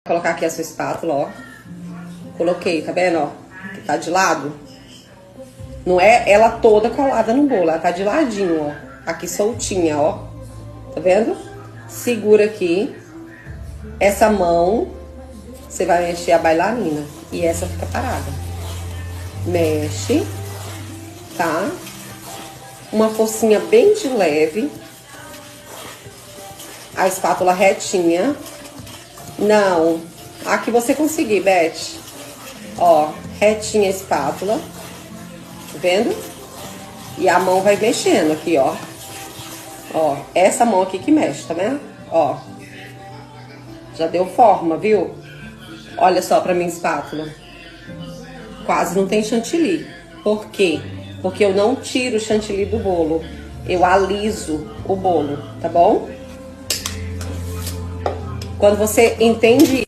Colocar aqui a sua espátula, ó. Coloquei, tá vendo, ó? Que tá de lado. Não é ela toda colada no bolo, ela tá de ladinho, ó. Aqui soltinha, ó. Tá vendo? Segura aqui. Essa mão, você vai mexer a bailarina. E essa fica parada. Mexe, tá? Uma forcinha bem de leve. A espátula retinha. Não. Aqui você conseguir, Beth. Ó, retinha a espátula. Tá vendo? E a mão vai mexendo aqui, ó. Ó, essa mão aqui que mexe, tá vendo? Ó. Já deu forma, viu? Olha só pra minha espátula. Quase não tem chantilly. Por quê? Porque eu não tiro o chantilly do bolo. Eu aliso o bolo, tá bom? Quando você entende